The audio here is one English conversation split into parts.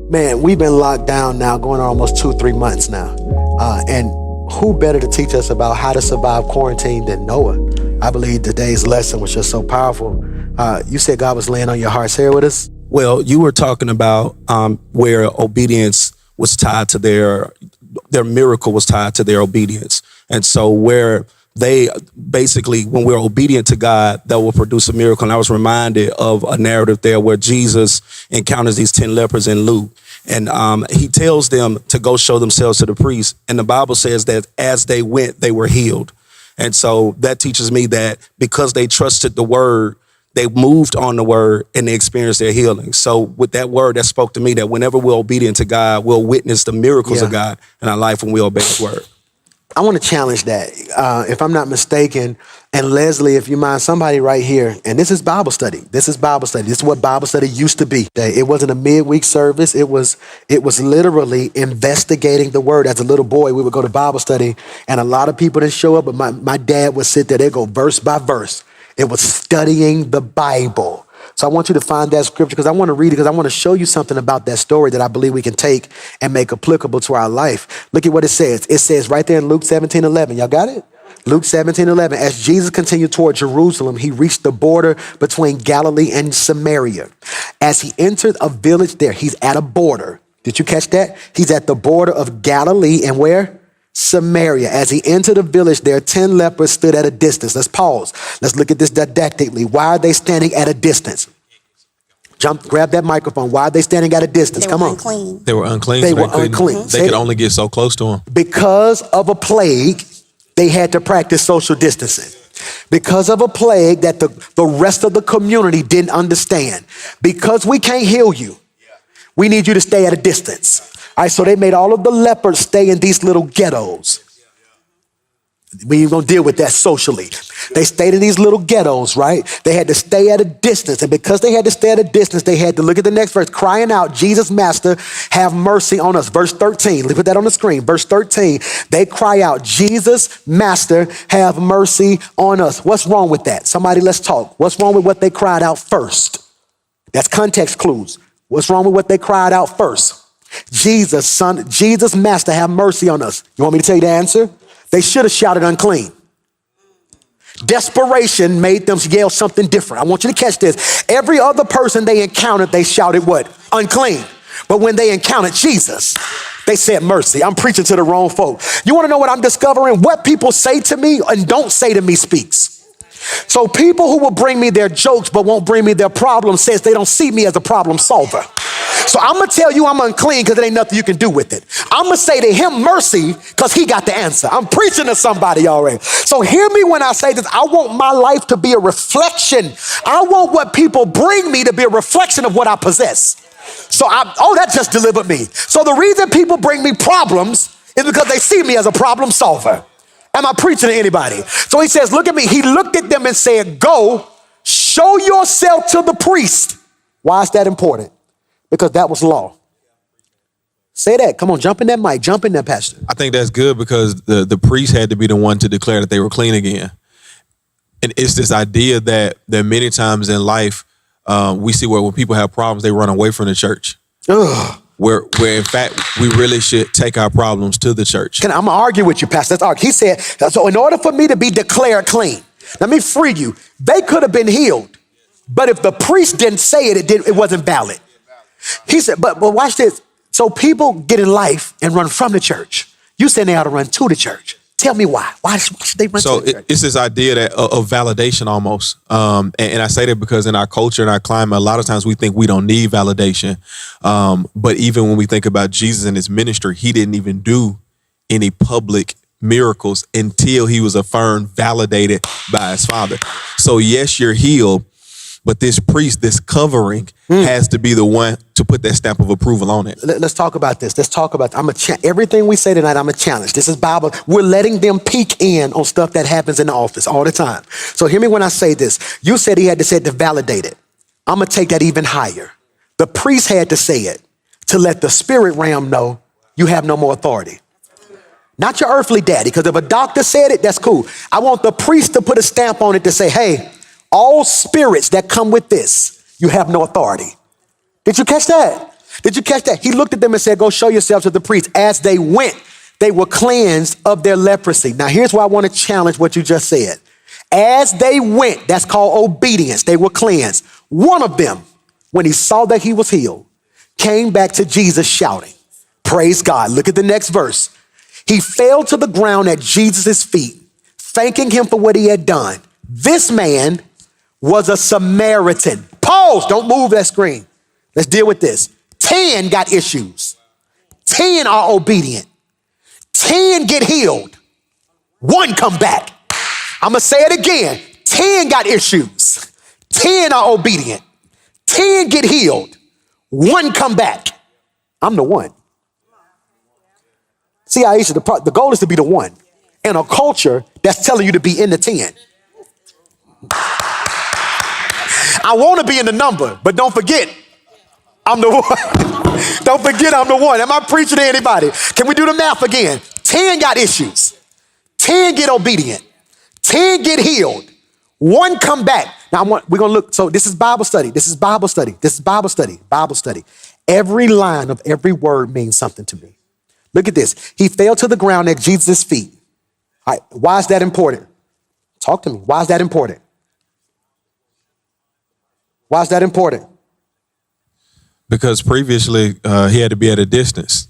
Man, we've been locked down now, going on almost 2-3 months now. And who better to teach us about how to survive quarantine than Noah? I believe today's lesson was just so powerful. You said God was laying on your heart. Share with us. Well, you were talking about where obedience was tied to their miracle was tied to their obedience. And so where they basically, when we're obedient to God, that will produce a miracle. And I was reminded of a narrative there where Jesus encounters these 10 lepers in Luke. And he tells them to go show themselves to the priest. And the Bible says that as they went, they were healed. And so that teaches me that because they trusted the word, they moved on the word and they experienced their healing. So with that word, that spoke to me that whenever we're obedient to God, we'll witness the miracles of God in our life when we obey his word. I want to challenge that. If I'm not mistaken, and Leslie, if you mind, somebody right here, and this is Bible study. This is Bible study. This is what Bible study used to be. It wasn't a midweek service. It was literally investigating the word. As a little boy, we would go to Bible study, and a lot of people didn't show up, but my dad would sit there. They'd go verse by verse. It was studying the Bible. So I want you to find that scripture because I want to read it because I want to show you something about that story that I believe we can take and make applicable to our life. Look at what it says. It says right there in Luke 17:11. Y'all got it? Luke 17:11. As Jesus continued toward Jerusalem, he reached the border between Galilee and Samaria. As he entered a village there, he's at a border. Did you catch that? He's at the border of Galilee and where? Samaria. As he entered the village there, 10 lepers stood at a distance. Let's pause. Let's look at this didactically. Why are they standing at a distance? Grab that microphone. Why are they standing at a distance? Come on. Unclean. They were unclean. They so were unclean. They could only get so close to him. Because of a plague, they had to practice social distancing. Because of a plague that the rest of the community didn't understand. Because we can't heal you, we need you to stay at a distance. All right, so they made all of the lepers stay in these little ghettos. We ain't gonna deal with that socially. They stayed in these little ghettos, right? They had to stay at a distance. And because they had to stay at a distance, they had to look at the next verse, crying out, Jesus, Master, have mercy on us. Verse 13, let's put that on the screen. Verse 13, they cry out, Jesus, Master, have mercy on us. What's wrong with that? Somebody, let's talk. What's wrong with what they cried out first? That's context clues. What's wrong with what they cried out first? Jesus, son, Jesus, Master, have mercy on us. You want me to tell you the answer? They should have shouted unclean. Desperation made them yell something different. I want you to catch this. Every other person they encountered, they shouted what? Unclean. But when they encountered Jesus, they said mercy. I'm preaching to the wrong folk. You want to know what I'm discovering? What people say to me and don't say to me speaks. So people who will bring me their jokes but won't bring me their problems says they don't see me as a problem solver. So I'm going to tell you I'm unclean because there ain't nothing you can do with it. I'm going to say to him mercy because he got the answer. I'm preaching to somebody already. So hear me when I say this. I want my life to be a reflection. I want what people bring me to be a reflection of what I possess. So that just delivered me. So the reason people bring me problems is because they see me as a problem solver. Am I preaching to anybody? So he says, look at me. He looked at them and said, go show yourself to the priest. Why is that important? Because that was law. Say that. Come on, jump in that mic. Jump in there, Pastor. I think that's good because the priest had to be the one to declare that they were clean again. And it's this idea that many times in life, we see where when people have problems, they run away from the church. Ugh. Where in fact, we really should take our problems to the church. I'm going to argue with you, Pastor. Let's argue. He said, so in order for me to be declared clean, let me free you. They could have been healed. But if the priest didn't say it, it wasn't valid. He said, but watch this. So people get in life and run from the church. You said they ought to run to the church. Tell me why. Why should they run to the church? It's this idea that of validation almost. And I say that because in our culture and our climate, a lot of times we think we don't need validation. But even when we think about Jesus and his ministry, he didn't even do any public miracles until he was affirmed, validated by his Father. So yes, you're healed. But this priest, this covering, has to be the one to put that stamp of approval on it. Let's talk about this. Everything we say tonight, I'm a challenge. This is Bible. We're letting them peek in on stuff that happens in the office all the time. So hear me when I say this. You said he had to say it to validate it. I'm going to take that even higher. The priest had to say it to let the spirit realm know you have no more authority. Not your earthly daddy, because if a doctor said it, that's cool. I want the priest to put a stamp on it to say, hey, all spirits that come with this, you have no authority. Did you catch that? Did you catch that? He looked at them and said, go show yourselves to the priest. As they went, they were cleansed of their leprosy. Now, here's why I want to challenge what you just said. As they went, that's called obedience. They were cleansed. One of them, when he saw that he was healed, came back to Jesus shouting, praise God. Look at the next verse. He fell to the ground at Jesus' feet, thanking him for what he had done. This man was a Samaritan. Pause, don't move that screen. Let's deal with this. 10 got issues. 10 are obedient. 10 get healed. 1 come back. I'm gonna say it again. 10 got issues. 10 are obedient. 10 get healed. 1 come back. I'm the 1. See, Aisha, the goal is to be the 1 in a culture that's telling you to be in the 10. I want to be in the number, but don't forget, I'm the 1. Don't forget I'm the 1. Am I preaching to anybody? Can we do the math again? 10 got issues. 10 get obedient. 10 get healed. 1 come back. Now we're going to look. So this is Bible study. This is Bible study. This is Bible study. Bible study. Every line of every word means something to me. Look at this. He fell to the ground at Jesus' feet. All right, why is that important? Talk to me. Why is that important? Why is that important? Because previously he had to be at a distance.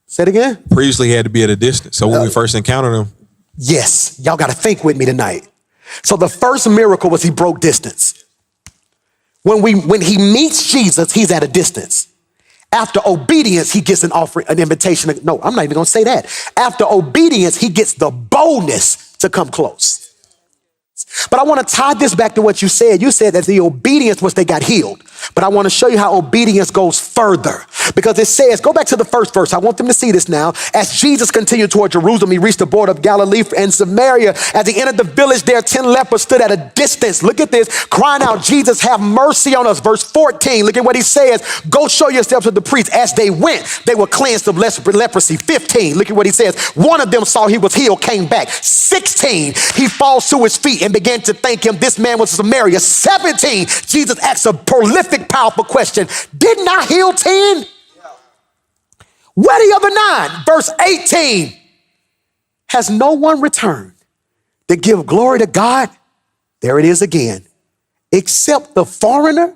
Say it again. Previously he had to be at a distance. So when we first encountered him. Yes, y'all got to think with me tonight. So the first miracle was he broke distance. When he meets Jesus, he's at a distance. After obedience, he gets an offering, an invitation. No, I'm not even going to say that. After obedience, he gets the boldness to come close. But I want to tie this back to what you said. You said that the obedience was they got healed. But I want to show you how obedience goes further. Because it says, go back to the first verse. I want them to see this now. As Jesus continued toward Jerusalem, he reached the border of Galilee and Samaria. As he entered the village, there 10 lepers stood at a distance. Look at this, crying out, Jesus, have mercy on us. Verse 14, look at what he says. Go show yourselves to the priest. As they went, they were cleansed of leprosy. 15, look at what he says. One of them saw he was healed, came back. 16, he falls to his feet and began to thank him. This man was Samaria. 17, Jesus asks a prolific, powerful question. Didn't I heal 10? Where the other 9? Verse 18, has no one returned to give glory to God? There it is again. Except the foreigner?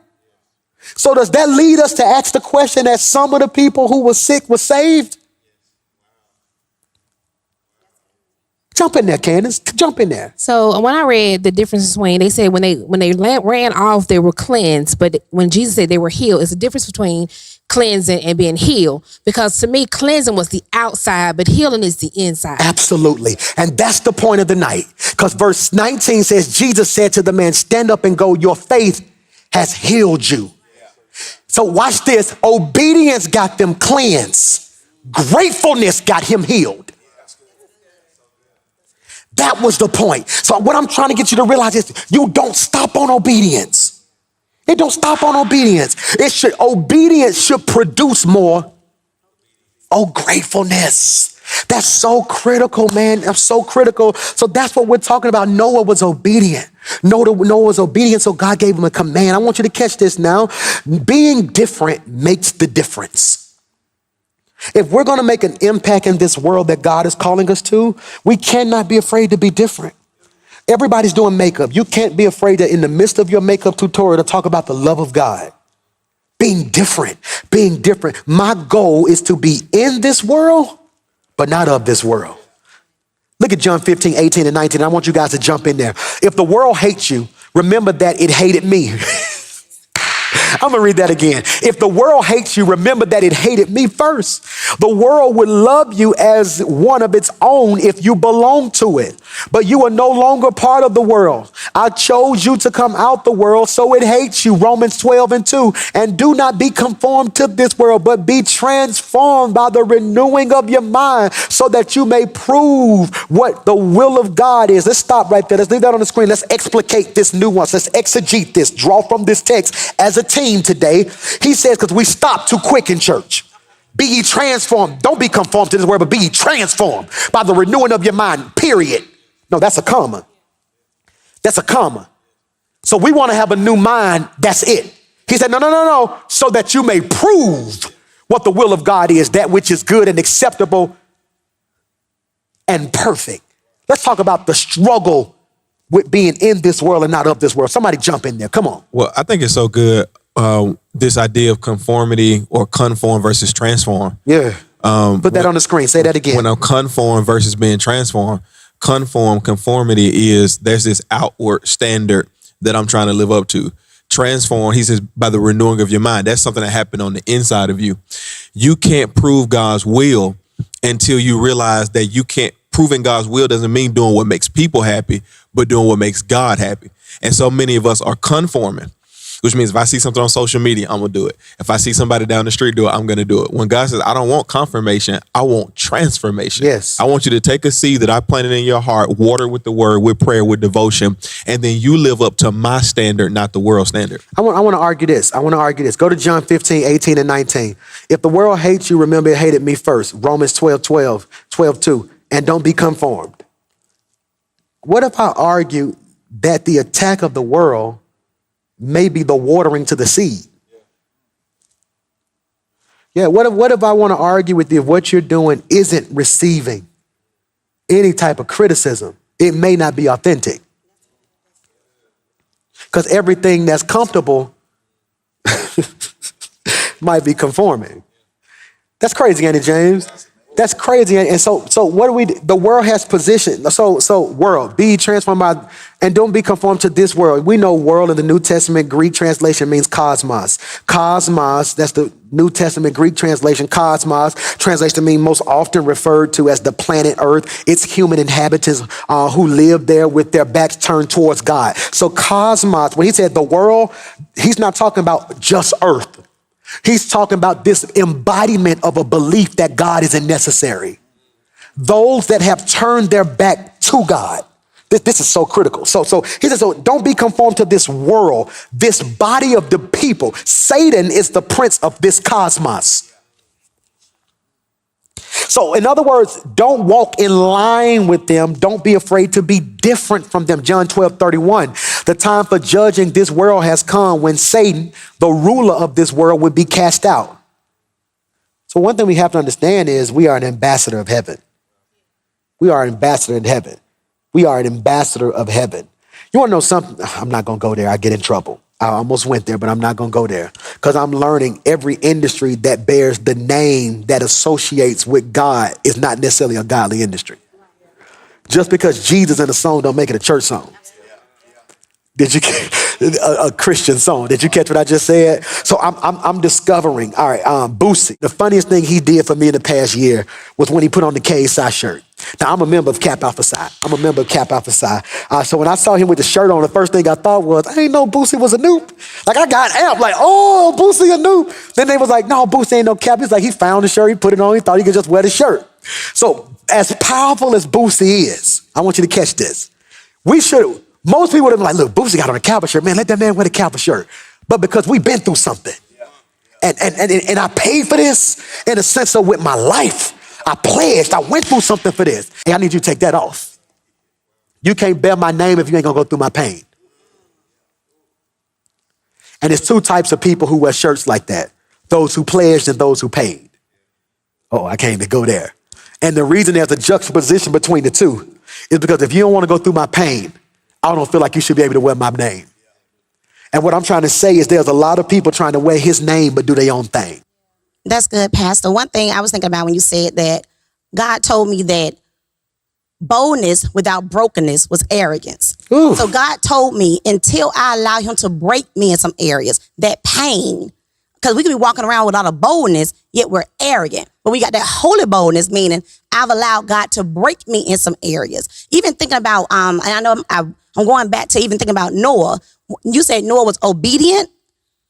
So does that lead us to ask the question that some of the people who were sick were saved? Jump in there, Candace. Jump in there. So when I read the difference between, they said when they ran off, they were cleansed. But when Jesus said they were healed, it's a difference between cleansing and being healed. Because to me, cleansing was the outside, but healing is the inside. Absolutely. And that's the point of the night. Because verse 19 says, Jesus said to the man, stand up and go. Your faith has healed you. So watch this. Obedience got them cleansed. Gratefulness got him healed. That was the point. So what I'm trying to get you to realize is you don't stop on obedience. It don't stop on obedience. Obedience should produce more. Oh, gratefulness. That's so critical, man. That's so critical. So that's what we're talking about. Noah was obedient. Noah was obedient, so God gave him a command. I want you to catch this now. Being different makes the difference. If we're going to make an impact in this world that God is calling us to, we cannot be afraid to be different. Everybody's doing makeup. You can't be afraid that in the midst of your makeup tutorial to talk about the love of God. Being different, being different. My goal is to be in this world, but not of this world. Look at John 15, 18 and 19. I want you guys to jump in there. If the world hates you, remember that it hated me. I'm gonna read that again. If the world hates you, remember that it hated me first. The world would love you as one of its own if you belong to it. But you are no longer part of the world. I chose you to come out the world, so it hates you. Romans 12 and 2. And do not be conformed to this world, but be transformed by the renewing of your mind so that you may prove what the will of God is. Let's stop right there. Let's leave that on the screen. Let's explicate this nuance. Let's exegete this. Draw from this text as a team today. He says, because we stop too quick in church. Be ye transformed. Don't be conformed to this world, but be ye transformed by the renewing of your mind, period. No, that's a comma. That's a comma. So we want to have a new mind. That's it. He said, no, so that you may prove what the will of God is, that which is good and acceptable and perfect. Let's talk about the struggle with being in this world and not of this world. Somebody jump in there. Come on. Well, I think it's so good, this idea of conformity or conform versus transform. Yeah. Put that on the screen. Say that again. When I'm conform versus being transformed, conformity is there's this outward standard that I'm trying to live up to. Transform, he says, by the renewing of your mind. That's something that happened on the inside of you. You can't prove God's will until you realize that you can't. Proving God's will doesn't mean doing what makes people happy, but doing what makes God happy. And so many of us are conforming, which means if I see something on social media, I'm going to do it. If I see somebody down the street do it, I'm going to do it. When God says, I don't want confirmation, I want transformation. Yes. I want you to take a seed that I planted in your heart, water with the word, with prayer, with devotion, and then you live up to my standard, not the world standard. I want to argue this. Go to John 15, 18, and 19. If the world hates you, remember it hated me first. Romans 12:2. And don't be conformed. What if I argue that the attack of the world may be the watering to the seed? Yeah, what if I want to argue with you if what you're doing isn't receiving any type of criticism? It may not be authentic. Because everything that's comfortable might be conforming. That's crazy, Andy James. That's crazy. And so what do we do? The world has position. So world, be transformed by, and don't be conformed to this world. We know world in the New Testament Greek translation means cosmos. Cosmos, that's the New Testament Greek translation. Cosmos, translation means most often referred to as the planet Earth. It's human inhabitants who live there with their backs turned towards God. So cosmos, when he said the world, he's not talking about just Earth. He's talking about this embodiment of a belief that God isn't necessary. Those that have turned their back to God. This is so critical. So he says, so don't be conformed to this world, this body of the people. Satan is the prince of this cosmos. So in other words, don't walk in line with them. Don't be afraid to be different from them. John 12:31. The time for judging this world has come when Satan, the ruler of this world, would be cast out. So one thing we have to understand is we are an ambassador of heaven. We are an ambassador in heaven. We are an ambassador of heaven. You want to know something? I'm not going to go there. I get in trouble. I almost went there, but I'm not going to go there because I'm learning every industry that bears the name that associates with God is not necessarily a godly industry. Just because Jesus in a song don't make it a church song. Did you a Christian song? Did you catch what I just said? So I'm discovering. All right, Boosie. The funniest thing he did for me in the past year was when he put on the KSI shirt. Now I'm a member of Cap Alpha Psi. So when I saw him with the shirt on, the first thing I thought was, I didn't know Boosie was a noob. Like I got amped, like, oh, Boosie a noob. Then they was like, no, Boosie ain't no Cap. He's like, he found the shirt, he put it on, he thought he could just wear the shirt. So as powerful as Boosie is, I want you to catch this. Most people would have been like, look, Boosie got on a Cowboy shirt. Man, let that man wear the Cowboy shirt. But because we've been through something. And I paid for this in a sense of with my life. I pledged. I went through something for this. Hey, I need you to take that off. You can't bear my name if you ain't going to go through my pain. And there's two types of people who wear shirts like that. Those who pledged and those who paid. Oh, I can't even go there. And the reason there's a juxtaposition between the two is because if you don't want to go through my pain, I don't feel like you should be able to wear my name. And what I'm trying to say is there's a lot of people trying to wear his name but do their own thing. That's good, Pastor. One thing I was thinking about when you said that, God told me that boldness without brokenness was arrogance. Ooh. So God told me until I allow him to break me in some areas, that pain, because we could be walking around with all the boldness, yet we're arrogant. But we got that holy boldness, meaning I've allowed God to break me in some areas. Even thinking about, and I know I'm going back to even thinking about Noah. You said Noah was obedient.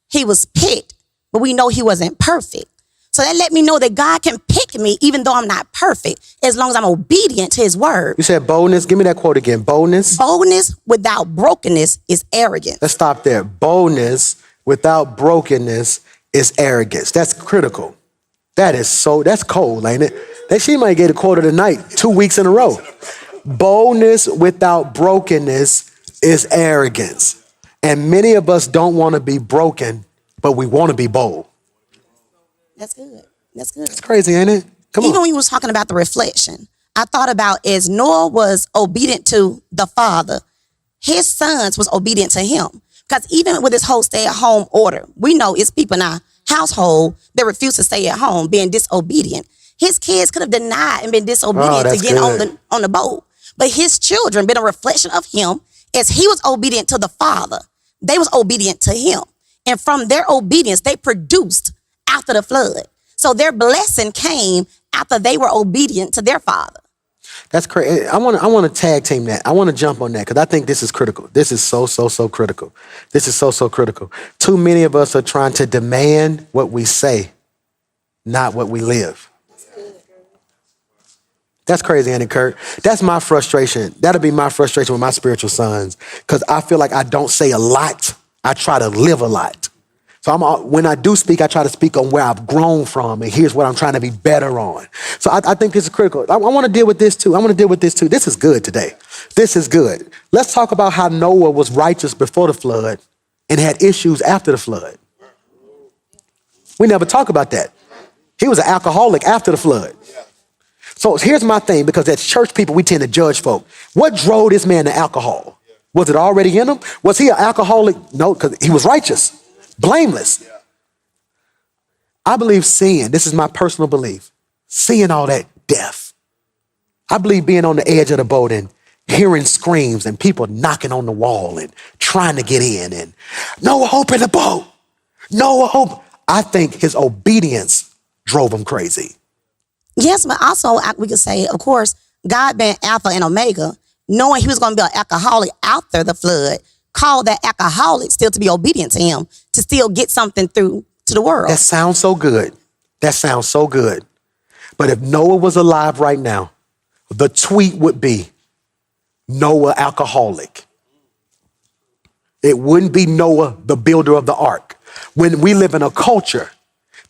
He was picked, but we know he wasn't perfect. So that let me know that God can pick me even though I'm not perfect, as long as I'm obedient to his word. You said boldness. Give me that quote again. Boldness. Boldness without brokenness is arrogance. Let's stop there. Boldness without brokenness is arrogance. That's critical. That's cold, ain't it? She might get a quote of the night 2 weeks in a row. Boldness without brokenness is arrogance. And many of us don't want to be broken but we want to be bold. That's good. That's good. It's crazy, ain't it? Come Even on. when you was talking about the reflection, I thought about as Noah was obedient to the father, his sons was obedient to him. Because even with this whole stay-at-home order, we know it's people in our household that refuse to stay at home, being disobedient. His kids could have denied and been disobedient to that's get good. on the boat. But his children been a reflection of him as he was obedient to the father. They was obedient to him. And from their obedience, they produced after the flood. So their blessing came after they were obedient to their father. That's crazy. I want to tag team that. I want to jump on that because I think this is critical. This is so critical. This is so critical. Too many of us are trying to demand what we say, not what we live. That's crazy, Andy Kurt. That's my frustration. That'll be my frustration with my spiritual sons because I feel like I don't say a lot. I try to live a lot. So when I do speak, I try to speak on where I've grown from, and here's what I'm trying to be better on. So I think this is critical. I want to deal with this too. This is good today. This is good. Let's talk about how Noah was righteous before the flood and had issues after the flood. We never talk about that. He was an alcoholic after the flood. So here's my thing, because as church people, we tend to judge folk. What drove this man to alcohol? Was it already in him? Was he an alcoholic? No, because he was righteous. Blameless. I believe seeing, this is my personal belief, seeing all that death. I believe being on the edge of the boat and hearing screams and people knocking on the wall and trying to get in and Noah, open the boat. Noah, open. I think his obedience drove him crazy. Yes, but also we could say, of course, God being Alpha and Omega, knowing he was going to be an alcoholic after the flood, called that alcoholic still to be obedient to him, to still get something through to the world. That sounds so good. But if Noah was alive right now, the tweet would be Noah alcoholic. It wouldn't be Noah the builder of the ark. When we live in a culture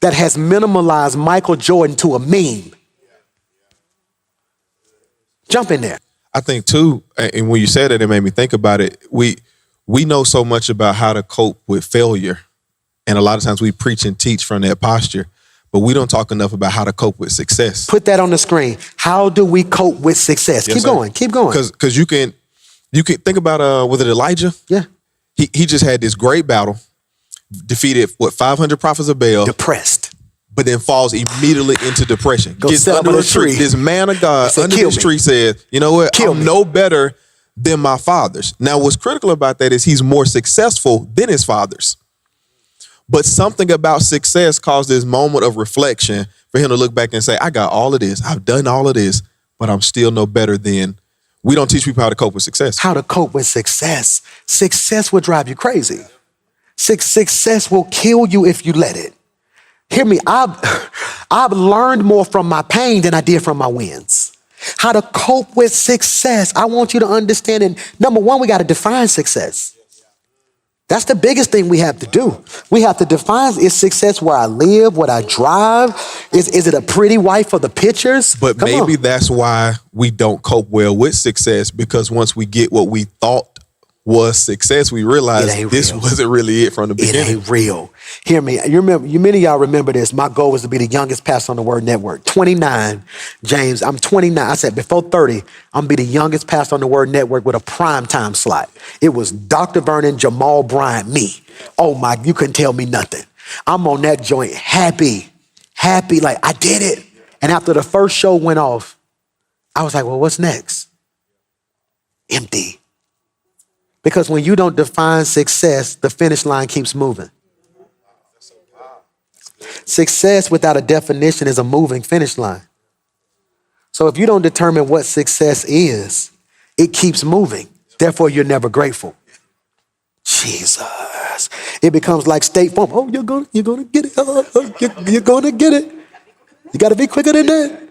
that has minimalized Michael Jordan to a meme. Jump in there. I think too, and when you said it, it made me think about it. We know so much about how to cope with failure. And a lot of times we preach and teach from that posture, but we don't talk enough about how to cope with success. Put that on the screen. How do we cope with success? Yes, Keep going. Because you can think about, was it Elijah? Yeah. He just had this great battle, defeated 500 prophets of Baal, Depressed. but then falls immediately into depression. Go Gets sit under under a a tree. tree. This man of God Said, under "Kill this me. tree said, you know what? Kill I'm me." no better than my fathers. Now, what's critical about that is he's more successful than his fathers. But something about success caused this moment of reflection for him to look back and say, I got all of this. I've done all of this, but I'm still no better than. We don't teach people how to cope with success. How to cope with success. Success will drive you crazy. Success will kill you if you let it. Hear me, I've learned more from my pain than I did from my wins. How to cope with success. I want you to understand it. Number one, we got to define success. That's the biggest thing we have to do. We have to define, is success where I live, what I drive? Is it a pretty wife for the pictures? But Come maybe on. that's why we don't cope well with success, because once we get what we thought was success, we realize It ain't this real. wasn't really it from the It beginning. ain't real. Hear me. Many of y'all remember this. My goal was to be the youngest pastor on the Word Network. 29, James. I'm 29. I said before 30, I'm gonna be the youngest pastor on the Word Network with a prime time slot. It was Dr. Vernon, Jamal Bryant, me. Oh my, you couldn't tell me nothing. I'm on that joint happy, like I did it. And after the first show went off, I was like, well, what's next? Empty. Because when you don't define success, the finish line keeps moving. Success without a definition is a moving finish line. So if you don't determine what success is, it keeps moving. Therefore, you're never grateful. Jesus. It becomes like State Farm. Oh, you're gonna get it. You're gonna get it. You got to be quicker than that.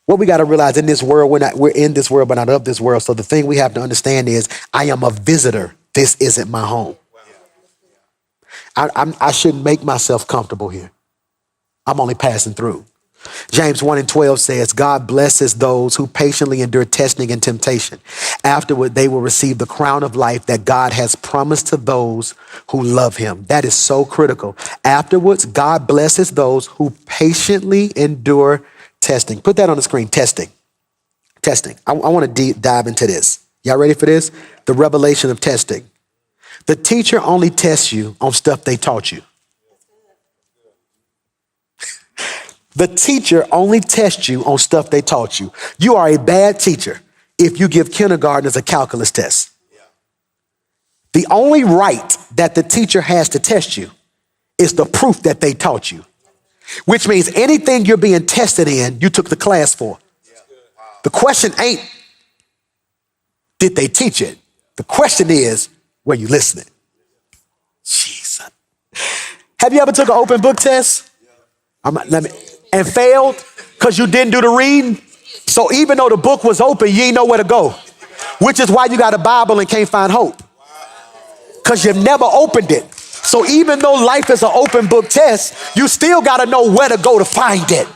What we got to realize in this world, we're in this world, but not of this world. So the thing we have to understand is I am a visitor. This isn't my home. I shouldn't make myself comfortable here. I'm only passing through. James 1:12 says, God blesses those who patiently endure testing and temptation. Afterward, they will receive the crown of life that God has promised to those who love him. That is so critical. Afterwards, God blesses those who patiently endure testing. Put that on the screen, testing. Testing. I want to deep dive into this. Y'all ready for this? The revelation of testing. The teacher only tests you on stuff they taught you. The teacher only tests you on stuff they taught you. You are a bad teacher if you give kindergartners a calculus test. The only right that the teacher has to test you is the proof that they taught you, which means anything you're being tested in, you took the class for. The question ain't, did they teach it? The question is, were you listening? Jesus. Have you ever took an open book test? And failed because you didn't do the reading? So even though the book was open, you ain't know where to go, which is why you got a Bible and can't find hope, because you've never opened it. So even though life is an open book test, you still got to know where to go to find it.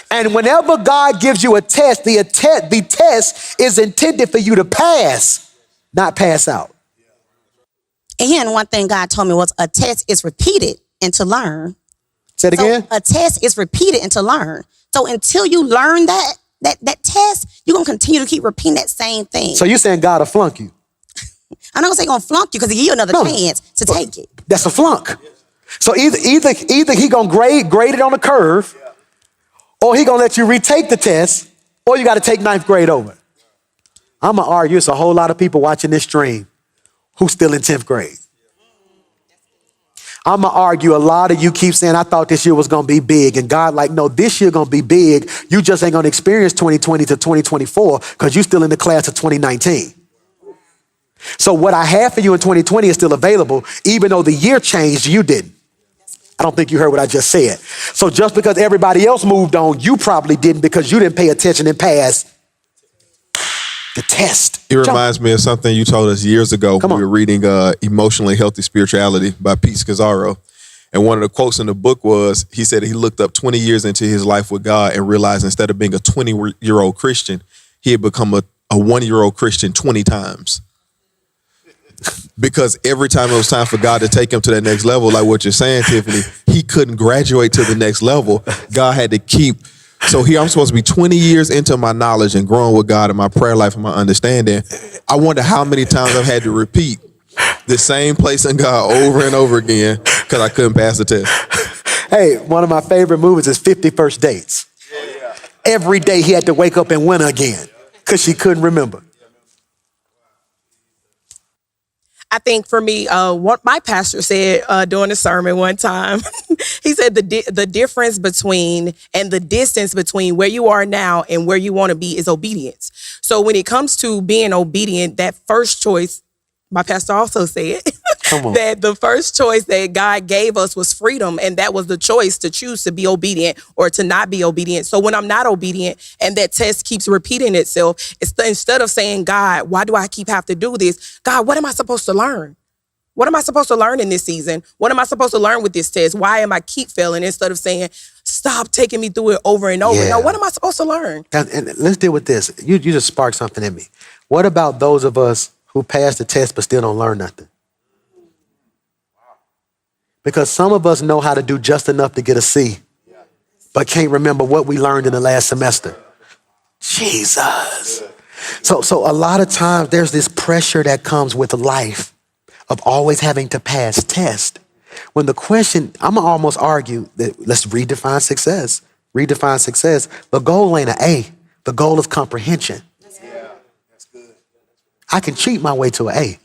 And whenever God gives you a test, the test is intended for you to pass, not pass out. And one thing God told me was a test is repeated and to learn. Say it again. A test is repeated and to learn. So until you learn that test, you're going to continue to keep repeating that same thing. So you're saying God will flunk you? I'm not going to say going to flunk you because he give you another chance to take it. That's a flunk. So either he going to grade it on a curve, or he going to let you retake the test, or you got to take 9th grade over. I'm going to argue it's a whole lot of people watching this stream who's still in 10th grade. I'm going to argue a lot of you keep saying, I thought this year was going to be big. And God like, no, this year going to be big. You just ain't going to experience 2020 to 2024 because you're still in the class of 2019. So what I have for you in 2020 is still available, even though the year changed, you didn't. I don't think you heard what I just said. So just because everybody else moved on, you probably didn't because you didn't pay attention and pass the test. It reminds me of something you told us years ago. We were reading Emotionally Healthy Spirituality by Pete Scazzaro. And one of the quotes in the book was, he said he looked up 20 years into his life with God and realized instead of being a 20-year-old Christian, he had become a 1-year-old Christian 20 times. Because every time it was time for God to take him to that next level, like what you're saying, Tiffany, he couldn't graduate to the next level. God had to keep. So here I'm supposed to be 20 years into my knowledge and growing with God in my prayer life and my understanding. I wonder how many times I've had to repeat the same place in God over and over again because I couldn't pass the test. Hey, one of my favorite movies is 50 First Dates. Every day he had to wake up and win again because she couldn't remember. I think for me, what my pastor said during the sermon one time, he said the difference between and the distance between where you are now and where you want to be is obedience. So when it comes to being obedient, that first choice, my pastor also said that the first choice that God gave us was freedom. And that was the choice to choose to be obedient or to not be obedient. So when I'm not obedient and that test keeps repeating itself, instead of saying, God, why do I keep have to do this? God, what am I supposed to learn? What am I supposed to learn in this season? What am I supposed to learn with this test? Why am I keep failing instead of saying, stop taking me through it over and over? Now, what am I supposed to learn? And let's deal with this. You just sparked something in me. What about those of us who pass the test but still don't learn nothing? Because some of us know how to do just enough to get a C, but can't remember what we learned in the last semester. Jesus. So a lot of times there's this pressure that comes with life of always having to pass tests. When the question, I'm gonna almost argue that let's redefine success. Redefine success. The goal ain't an A. The goal is comprehension. I can cheat my way to an A.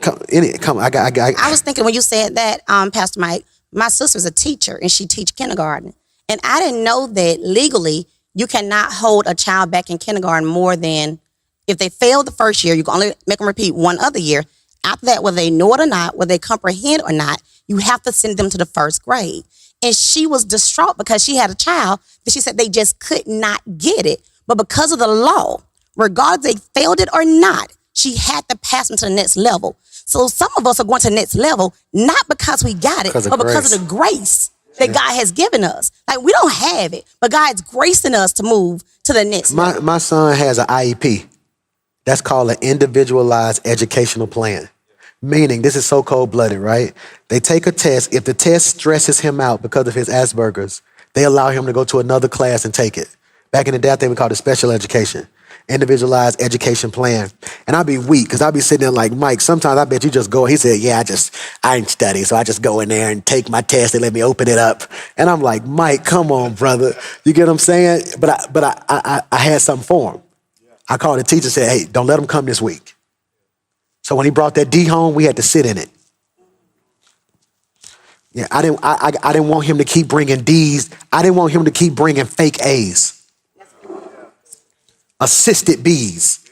I was thinking when you said that, Pastor Mike, my sister's a teacher and she teach kindergarten. And I didn't know that legally you cannot hold a child back in kindergarten more than, if they fail the first year, you can only make them repeat one other year. After that, whether they know it or not, whether they comprehend or not, you have to send them to the first grade. And she was distraught because she had a child that she said they just could not get it. But because of the law, regardless if they failed it or not, she had to pass them to the next level. So some of us are going to the next level, not because we got it, but because of the grace that God has given us. Like, we don't have it, but God's gracing us to move to the next level. My son has an IEP. That's called an individualized educational plan. Meaning, this is so cold-blooded, right? They take a test. If the test stresses him out because of his Asperger's, they allow him to go to another class and take it. Back in the day, I think we called it special education, individualized education plan. And I'd be weak because I'd be sitting there like, Mike, sometimes I bet you just go. He said, yeah, I ain't study. So I just go in there and take my test. They let me open it up. And I'm like, Mike, come on, brother. You get what I'm saying? But I had something for him. I called the teacher and said, hey, don't let him come this week. So when he brought that D home, we had to sit in it. Yeah, I didn't want him to keep bringing D's. I didn't want him to keep bringing fake A's. Assisted B's.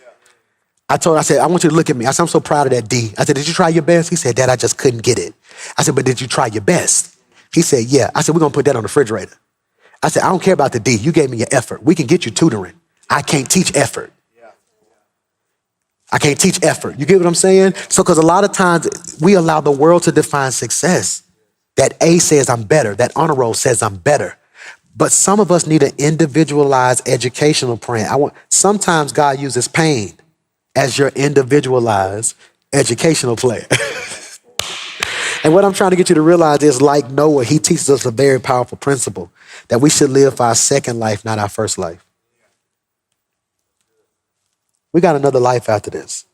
I said, I want you to look at me. I said, I'm so proud of that D. I said, did you try your best? He said, Dad, I just couldn't get it. I said, but did you try your best? He said, yeah. I said, we're going to put that on the refrigerator. I said, I don't care about the D. You gave me your effort. We can get you tutoring. I can't teach effort. I can't teach effort. You get what I'm saying? So, because a lot of times we allow the world to define success. That A says I'm better. That honor roll says I'm better. But some of us need an individualized educational plan. Sometimes God uses pain as your individualized educational plan. And what I'm trying to get you to realize is, like Noah, he teaches us a very powerful principle that we should live for our second life, not our first life. We got another life after this.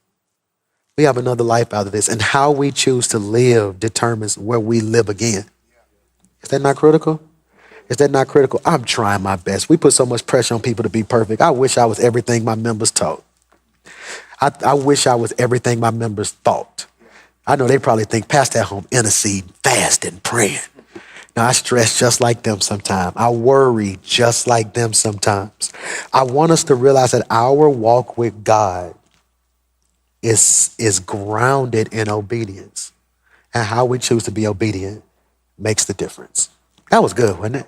We have another life after this. And how we choose to live determines where we live again. Is that not critical? Is that not critical? I'm trying my best. We put so much pressure on people to be perfect. I wish I was everything my members taught. I wish I was everything my members thought. I know they probably think, Pastor at home, intercede, fasting, praying. Now, I stress just like them sometimes. I worry just like them sometimes. I want us to realize that our walk with God is grounded in obedience. And how we choose to be obedient makes the difference. That was good, wasn't it?